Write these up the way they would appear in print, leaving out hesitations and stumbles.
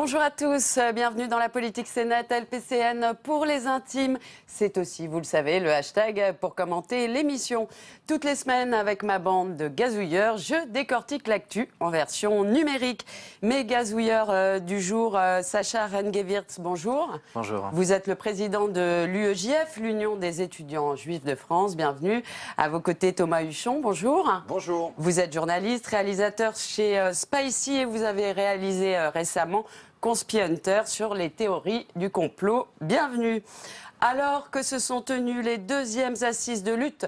Bonjour à tous, bienvenue dans la politique CNeT, LPCN pour les intimes. C'est aussi, vous le savez, le hashtag pour commenter l'émission. Toutes les semaines, avec ma bande de gazouilleurs, je décortique l'actu en version numérique. Mes gazouilleurs du jour, Sacha Rengewirtz, bonjour. Bonjour. Vous êtes le président de l'UEJF, l'Union des étudiants juifs de France. Bienvenue. À vos côtés, Thomas Huchon, bonjour. Bonjour. Vous êtes journaliste, réalisateur chez Spicy et vous avez réalisé récemment Conspi Hunter sur les théories du complot. Bienvenue. Alors que se sont tenues les deuxièmes assises de lutte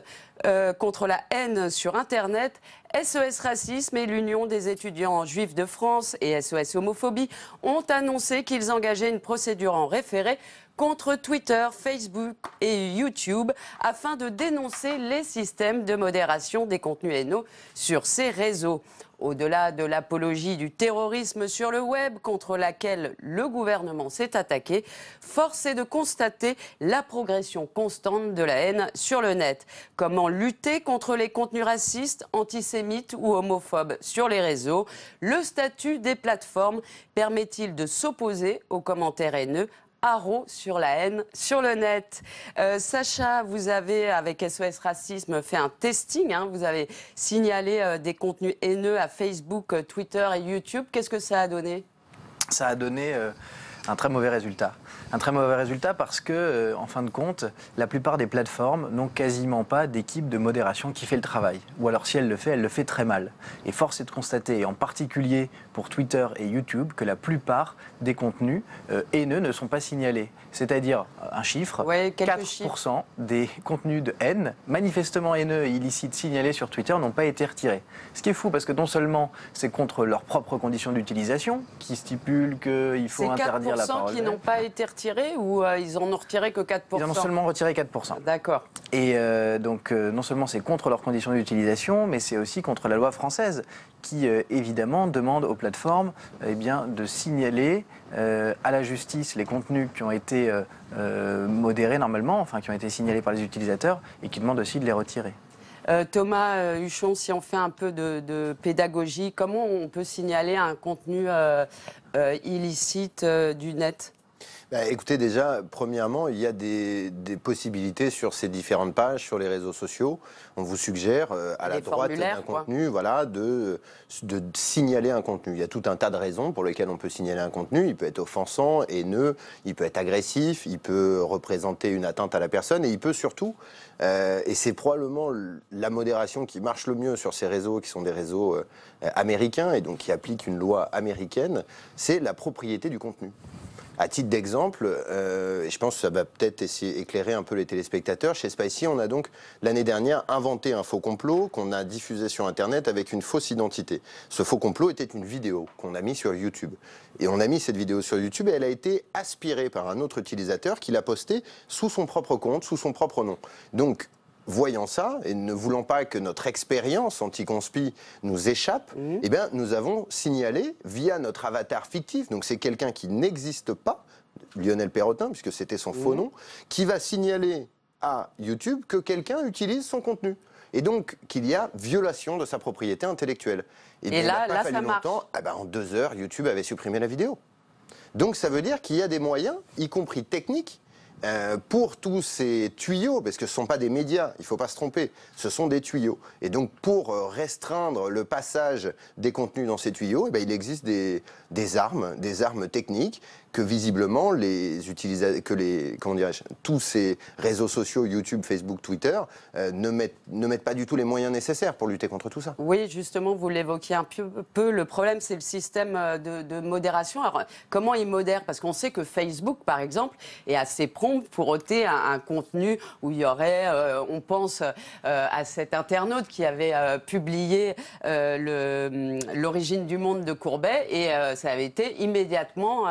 contre la haine sur Internet, SOS Racisme et l'Union des étudiants juifs de France et SOS Homophobie ont annoncé qu'ils engageaient une procédure en référé contre Twitter, Facebook et YouTube afin de dénoncer les systèmes de modération des contenus haineux sur ces réseaux. Au-delà de l'apologie du terrorisme sur le web contre laquelle le gouvernement s'est attaqué, force est de constater la progression constante de la haine sur le net. Comment lutter contre les contenus racistes, antisémites ou homophobes sur les réseaux? Le statut des plateformes permet-il de s'opposer aux commentaires haineux? Haro sur la haine sur le net. Sacha, vous avez, avec SOS Racisme, fait un testing. Vous avez signalé des contenus haineux à Facebook, Twitter et YouTube. Qu'est-ce que ça a donné? Ça a donné un très mauvais résultat. Un très mauvais résultat parce que, en fin de compte, la plupart des plateformes n'ont quasiment pas d'équipe de modération qui fait le travail. Ou alors, si elle le fait très mal. Et force est de constater, en particulier pour Twitter et YouTube, que la plupart des contenus haineux ne sont pas signalés. C'est-à-dire, un chiffre, 4% des contenus de haine, manifestement haineux et illicites signalés sur Twitter, n'ont pas été retirés. Ce qui est fou, parce que non seulement c'est contre leurs propres conditions d'utilisation, qui stipulent qu'il faut interdire la parole. C'est 4% qui n'ont pas été retirés ou ils en ont retiré que 4%? Ils en ont seulement retiré 4%. D'accord. Et donc, non seulement c'est contre leurs conditions d'utilisation, mais c'est aussi contre la loi française qui, évidemment, demande aux plateformes de signaler à la justice les contenus qui ont été modérés normalement, enfin qui ont été signalés par les utilisateurs, et qui demande aussi de les retirer. Thomas Huchon, si on fait un peu de pédagogie, comment on peut signaler un contenu illicite du net? Écoutez, déjà, premièrement, il y a des possibilités sur ces différentes pages, sur les réseaux sociaux. On vous suggère, à la droite d'un contenu, voilà, de signaler un contenu. Il y a tout un tas de raisons pour lesquelles on peut signaler un contenu. Il peut être offensant, haineux, il peut être agressif, il peut représenter une atteinte à la personne, et il peut surtout, et c'est probablement la modération qui marche le mieux sur ces réseaux, qui sont des réseaux américains, et donc qui appliquent une loi américaine, c'est la propriété du contenu. À titre d'exemple, et je pense que ça va peut-être essayer d'éclairer un peu les téléspectateurs, chez Spicy, on a donc l'année dernière inventé un faux complot qu'on a diffusé sur Internet avec une fausse identité. Ce faux complot était une vidéo qu'on a mise sur YouTube. Et on a mis cette vidéo sur YouTube et elle a été aspirée par un autre utilisateur qui l'a postée sous son propre compte, sous son propre nom. Donc, voyant ça, et ne voulant pas que notre expérience anti-conspi nous échappe, eh bien, nous avons signalé via notre avatar fictif, donc c'est quelqu'un qui n'existe pas, Lionel Perrotin, puisque c'était son faux nom, qui va signaler à YouTube que quelqu'un utilise son contenu. Et donc qu'il y a violation de sa propriété intellectuelle. Et là, ça marche. En 2 heures, YouTube avait supprimé la vidéo. Donc ça veut dire qu'il y a des moyens, y compris techniques, pour tous ces tuyaux, parce que ce ne sont pas des médias, il ne faut pas se tromper, ce sont des tuyaux. Et donc pour restreindre le passage des contenus dans ces tuyaux, il existe des armes techniques que visiblement tous ces réseaux sociaux, YouTube, Facebook, Twitter, ne mettent pas du tout les moyens nécessaires pour lutter contre tout ça. Oui, justement, vous l'évoquiez un peu. Le problème, c'est le système de modération. Alors, comment ils modèrent? Parce qu'on sait que Facebook, par exemple, est assez prompt pour ôter un contenu où il y aurait, on pense à cet internaute qui avait publié l'origine du monde de Courbet, et ça avait été immédiatement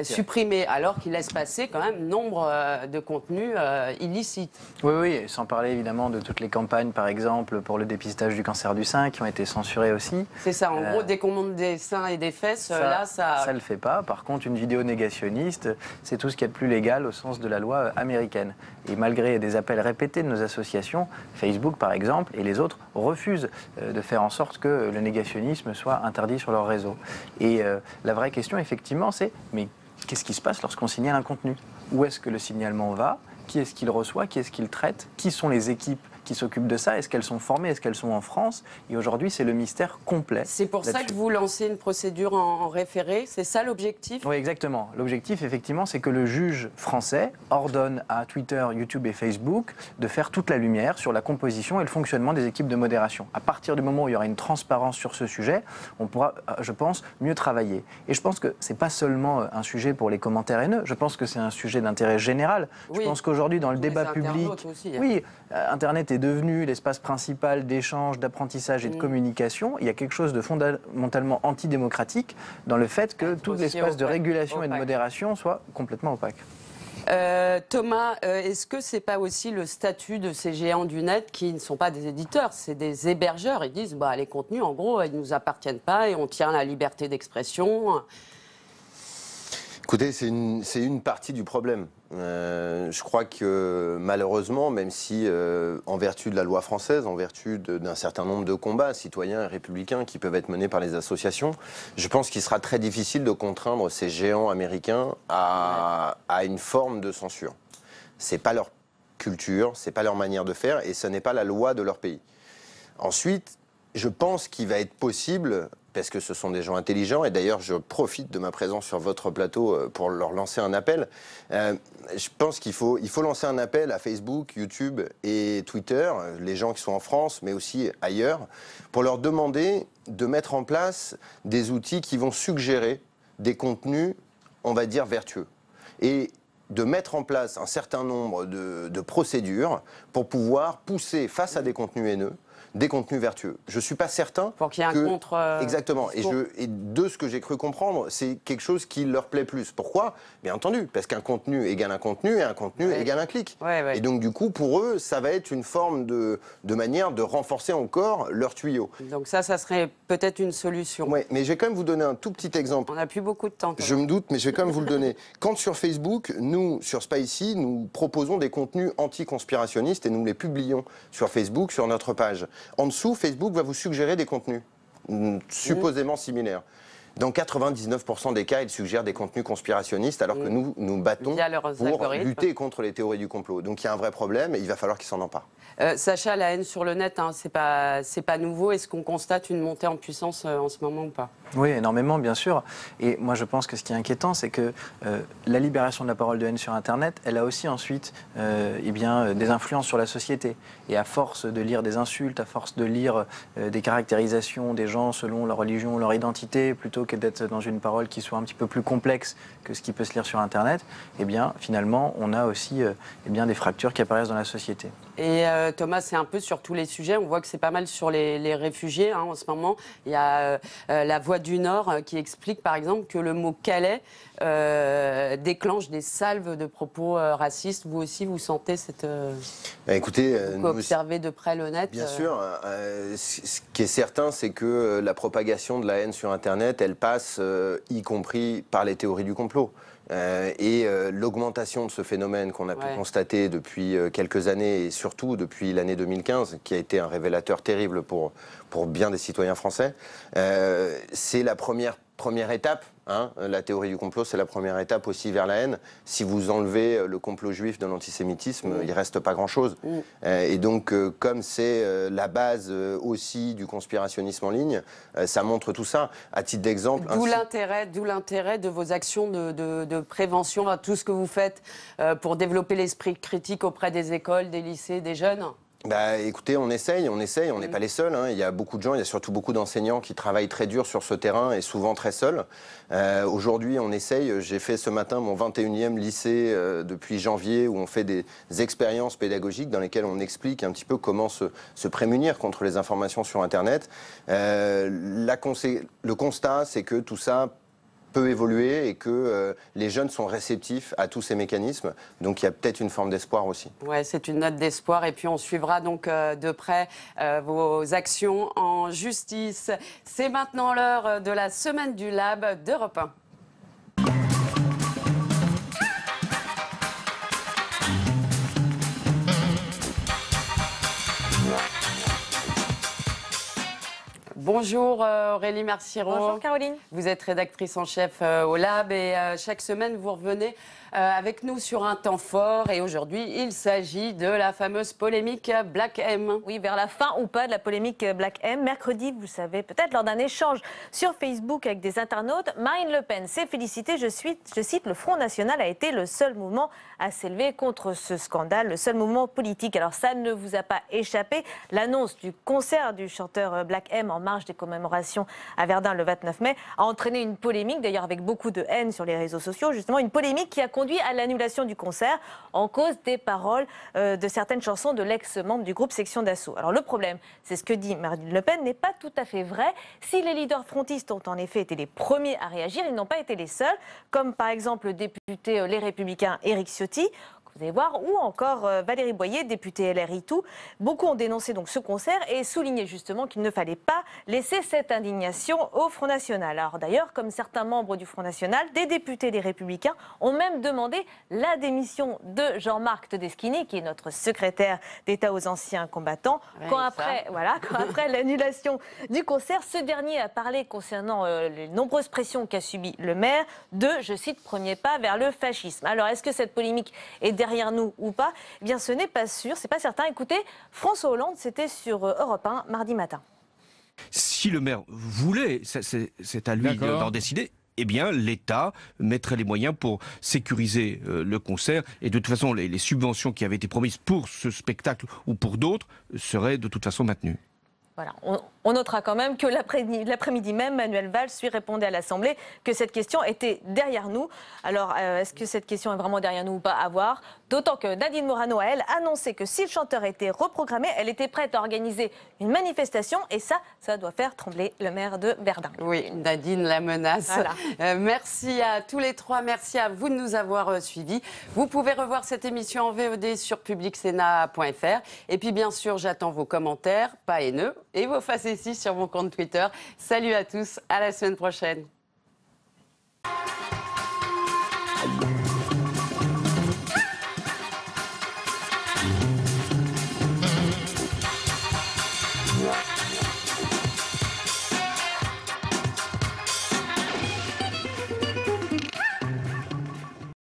supprimé, alors qu'il laisse passer quand même nombre de contenus illicites. Oui, oui, sans parler évidemment de toutes les campagnes, par exemple, pour le dépistage du cancer du sein, qui ont été censurées aussi. C'est ça, en gros, dès qu'on montre des seins et des fesses, là, ça... Ça le fait pas. Par contre, une vidéo négationniste, c'est tout ce qu'il y a de plus légal au sens de la loi américaine. Et malgré des appels répétés de nos associations, Facebook par exemple, et les autres, refusent de faire en sorte que le négationnisme soit interdit sur leur réseau. Et la vraie question, effectivement, c'est mais qu'est-ce qui se passe lorsqu'on signale un contenu? Où est-ce que le signalement va? Qui est-ce qui le reçoit? Qui est-ce qui le traite? Qui sont les équipes qui s'occupent de ça? Est-ce qu'elles sont formées? Est-ce qu'elles sont en France? Et aujourd'hui, c'est le mystère complet. C'est pour ça que vous lancez une procédure en référé? C'est ça l'objectif? Oui, exactement. L'objectif, effectivement, c'est que le juge français ordonne à Twitter, YouTube et Facebook de faire toute la lumière sur la composition et le fonctionnement des équipes de modération. À partir du moment où il y aura une transparence sur ce sujet, on pourra, je pense, mieux travailler. Et je pense que ce n'est pas seulement un sujet pour les commentaires haineux, je pense que c'est un sujet d'intérêt général. Oui. Je pense qu'aujourd'hui, dans le débat public, aussi, oui, Internet est devenu l'espace principal d'échange, d'apprentissage et de communication. Il y a quelque chose de fondamentalement antidémocratique dans le fait que tout l'espace de régulation et de modération soit complètement opaque. Thomas, est-ce que c'est pas aussi le statut de ces géants du net qui ne sont pas des éditeurs, c'est des hébergeurs? Ils disent les contenus, en gros, ils ne nous appartiennent pas et on tient la liberté d'expression. Écoutez, c'est une partie du problème. Je crois que malheureusement, même si en vertu de la loi française, en vertu d'un certain nombre de combats citoyens et républicains qui peuvent être menés par les associations, je pense qu'il sera très difficile de contraindre ces géants américains à une forme de censure. C'est pas leur culture, c'est pas leur manière de faire et ce n'est pas la loi de leur pays. Ensuite, je pense qu'il va être possible, parce que ce sont des gens intelligents, et d'ailleurs je profite de ma présence sur votre plateau pour leur lancer un appel. Je pense qu'il faut lancer un appel à Facebook, YouTube et Twitter, les gens qui sont en France, mais aussi ailleurs, pour leur demander de mettre en place des outils qui vont suggérer des contenus, on va dire, vertueux. Et de mettre en place un certain nombre de procédures pour pouvoir pousser face à des contenus haineux, des contenus vertueux. Je ne suis pas certain pour qu'il y ait un contre... Exactement. Et de ce que j'ai cru comprendre, c'est quelque chose qui leur plaît plus. Pourquoi? Bien entendu, parce qu'un contenu égale un contenu et un contenu égale un clic. Ouais. Et donc du coup, pour eux, ça va être une forme de manière de renforcer encore leur tuyau. Donc ça serait peut-être une solution. Oui, mais je vais quand même vous donner un tout petit exemple. On n'a plus beaucoup de temps. Je me doute, mais je vais quand même vous le donner. Quand sur Facebook, nous, sur Spicy, nous proposons des contenus anti-conspirationnistes et nous les publions sur Facebook, sur notre page. En dessous, Facebook va vous suggérer des contenus supposément similaires. Dans 99% des cas, il suggère des contenus conspirationnistes alors que nous nous battons pour lutter contre les théories du complot. Donc il y a un vrai problème et il va falloir qu'ils s'en emparent. Sacha, la haine sur le net, c'est pas nouveau. Est-ce qu'on constate une montée en puissance en ce moment ou pas? Oui, énormément, bien sûr. Et moi, je pense que ce qui est inquiétant, c'est que la libération de la parole de haine sur Internet, elle a aussi ensuite des influences sur la société. Et à force de lire des insultes, à force de lire des caractérisations des gens selon leur religion, leur identité, plutôt que d'être dans une parole qui soit un petit peu plus complexe que ce qui peut se lire sur Internet, finalement, on a aussi des fractures qui apparaissent dans la société. Et Thomas, c'est un peu sur tous les sujets. On voit que c'est pas mal sur les réfugiés en ce moment. Il y a la Voix du Nord qui explique par exemple que le mot Calais déclenche des salves de propos racistes. Vous aussi, vous sentez cette... Écoutez, vous observez de près le net. Bien sûr. Ce qui est certain, c'est que la propagation de la haine sur Internet, elle passe y compris par les théories du complot. Et l'augmentation de ce phénomène qu'on a pu constater depuis quelques années et surtout depuis l'année 2015, qui a été un révélateur terrible pour bien des citoyens français, c'est la première étape. La théorie du complot, c'est la première étape aussi vers la haine. Si vous enlevez le complot juif de l'antisémitisme, il ne reste pas grand-chose. Et donc, comme c'est la base aussi du conspirationnisme en ligne, ça montre tout ça. À titre d'exemple... D'où l'intérêt de vos actions de prévention, tout ce que vous faites pour développer l'esprit critique auprès des écoles, des lycées, des jeunes. Écoutez, on essaye, on n'est pas les seuls. Il y a beaucoup de gens, il y a surtout beaucoup d'enseignants qui travaillent très dur sur ce terrain et souvent très seuls. Aujourd'hui, on essaye. J'ai fait ce matin mon 21e lycée depuis janvier où on fait des expériences pédagogiques dans lesquelles on explique un petit peu comment se prémunir contre les informations sur Internet. Le constat, c'est que tout ça peut évoluer et que les jeunes sont réceptifs à tous ces mécanismes. Donc il y a peut-être une forme d'espoir aussi. Ouais, c'est une note d'espoir et puis on suivra donc de près vos actions en justice. C'est maintenant l'heure de la semaine du Lab d'Europe 1. Bonjour Aurélie Merciero. Bonjour Caroline. Vous êtes rédactrice en chef au Lab et chaque semaine vous revenez avec nous sur un temps fort et aujourd'hui il s'agit de la fameuse polémique Black M. Oui, vers la fin ou pas de la polémique Black M. Mercredi, vous le savez peut-être, lors d'un échange sur Facebook avec des internautes, Marine Le Pen s'est félicitée, je cite, le Front National a été le seul mouvement à s'élever contre ce scandale, le seul mouvement politique. Alors ça ne vous a pas échappé, l'annonce du concert du chanteur Black M en marge des commémorations à Verdun le 29 mai a entraîné une polémique, d'ailleurs avec beaucoup de haine sur les réseaux sociaux, justement une polémique qui a conduit à l'annulation du concert en cause des paroles de certaines chansons de l'ex-membre du groupe Section d'Assaut. Alors le problème, c'est ce que dit Marine Le Pen, n'est pas tout à fait vrai. Si les leaders frontistes ont en effet été les premiers à réagir, ils n'ont pas été les seuls, comme par exemple le député Les Républicains Éric Ciotti, vous allez voir, ou encore Valérie Boyer, députée LRI Tout. Beaucoup ont dénoncé donc ce concert et souligné justement qu'il ne fallait pas laisser cette indignation au Front National. Alors d'ailleurs, comme certains membres du Front National, des députés des Républicains ont même demandé la démission de Jean-Marc Todeschini, qui est notre secrétaire d'État aux anciens combattants. Ouais, quand après l'annulation du concert, ce dernier a parlé concernant les nombreuses pressions qu'a subies le maire de, je cite, premier pas vers le fascisme. Alors est-ce que cette polémique est derrière nous ou pas? Eh bien, ce n'est pas sûr, c'est pas certain. Écoutez, François Hollande, c'était sur Europe 1 mardi matin. Si le maire voulait, c'est à lui d'en décider. Eh bien, l'État mettrait les moyens pour sécuriser le concert. Et de toute façon, les subventions qui avaient été promises pour ce spectacle ou pour d'autres seraient de toute façon maintenues. Voilà. On notera quand même que l'après-midi même, Manuel Valls lui répondait à l'Assemblée que cette question était derrière nous. Alors, est-ce que cette question est vraiment derrière nous ou pas? À voir. D'autant que Nadine Morano, elle, annonçait que si le chanteur était reprogrammé, elle était prête à organiser une manifestation. Et ça doit faire trembler le maire de Verdun. Oui, Nadine la menace. Voilà. Merci à tous les trois. Merci à vous de nous avoir suivis. Vous pouvez revoir cette émission en VOD sur publicsena.fr. Et puis, bien sûr, j'attends vos commentaires, pas haineux, et vos facéties sur mon compte Twitter. Salut à tous, à la semaine prochaine.